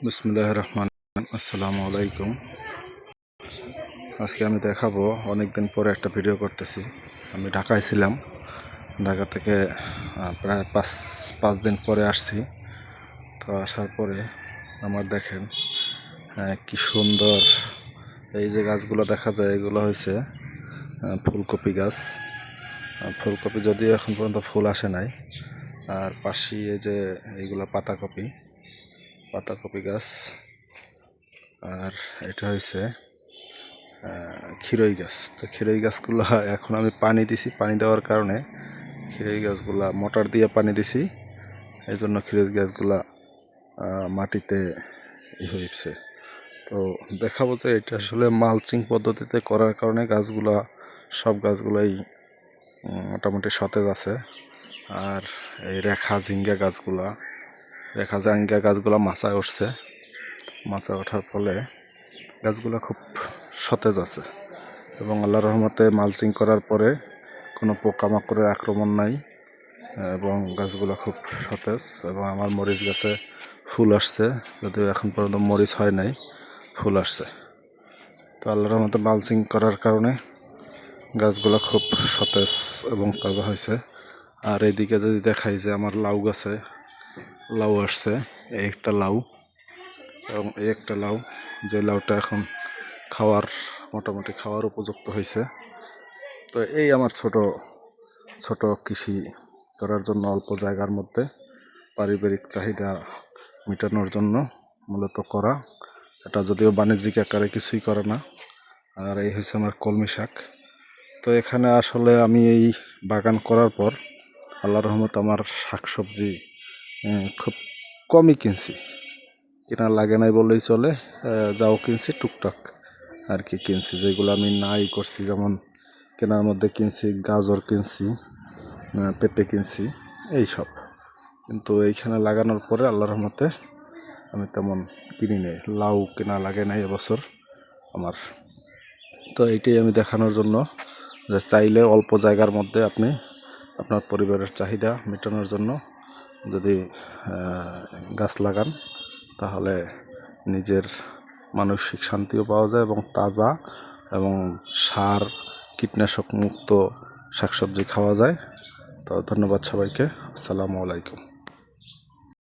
বিসমিল্লাহির রহমানির রহিম। আসসালামু আলাইকুম। আজকে আমি দেখাবো, অনেকদিন পরে একটা ভিডিও করতেছি। আমি ঢাকায় ছিলাম, ঢাকা থেকে প্রায় পাঁচ দিন পরে আসছি। তো আসার পরে আমার দেখেন কি সুন্দর এই যে গাছগুলো দেখা যায়, এগুলো হয়েছে ফুলকপি গাছ। ফুলকপি যদিও এখন পর্যন্ত ফুল আসে নাই। আর পাশে এই যে এইগুলো পাতাকপি গাছ। আর এটা হয়েছে খিরই গাছ। তো খিরই গাছগুলো এখন আমি পানি দিছি, পানি দেওয়ার কারণে খিরই গাছগুলা মোটর দিয়ে পানি দিছি, এই জন্য খিরই গাছগুলা মাটিতে হয়েছে। তো দেখাবো যে এটা আসলে মালচিং পদ্ধতিতে করার কারণে গাছগুলা, সব গাছগুলাই মোটামুটি সতেজ আছে। আর এই রেখা ঝিঙ্গা গাছগুলা মাচায় উঠছে। মাচা ওঠার ফলে গাছগুলো খুব সতেজ আছে এবং আল্লাহর রহমতে মালচিং করার পরে কোনো পোকামাকড়ের আক্রমণ নাই এবং গাছগুলো খুব সতেজ। এবং আমার মরিচ গাছে ফুল আসছে, যদিও এখন পর্যন্ত মরিচ হয় নাই, ফুল আসছে। তো আল্লাহর রহমতে মালচিং করার কারণে গাছগুলো খুব সতেজ এবং তাজা হয়েছে। আর এইদিকে যদি দেখাই যে আমার লাউ গাছে লাউ আসছে, এই একটা লাউ এবং এই একটা লাউ, যে লাউটা এখন মোটামুটি খাওয়ার উপযুক্ত হয়েছে। তো এই আমার ছোট ছোট কৃষি করার জন্য, অল্প জায়গার মধ্যে পারিবারিক চাহিদা মেটানোর জন্য মূলত করা। এটা যদিও বাণিজ্যিক আকারে কিছুই করে না। আর এই হচ্ছে আমার কলমি শাক। তো এখানে আসলে আমি এই বাগান করার পর আল্লাহর রহমত আমার শাকসবজি খুব কমই কিনছি, কেনা লাগে নাই বললেই চলে। যাও কিনছি টুকটাক আর কি কিনছি, যেগুলো আমি নাই করছি। যেমন কেনার মধ্যে কিনছি গাজর কিনছি, পেঁপে কিনছি, এইসব। কিন্তু এইখানে লাগানোর পরে আল্লাহর রহমতে আমি তেমন কিনি নাই, লাউ কেনা লাগে নাই এবছর আমার। তো এইটাই আমি দেখানোর জন্য যে চাইলে অল্প জায়গার মধ্যে আপনি আপনার পরিবারের চাহিদা মেটানোর জন্য যদি গাছ লাগান, তাহলে নিজের মানসিক শান্তিও পাওয়া যায় এবং তাজা এবং সার কীটনাশক মুক্ত শাকসবজি খাওয়া যায়। তো ধন্যবাদ সবাইকে। আসসালামু আলাইকুম।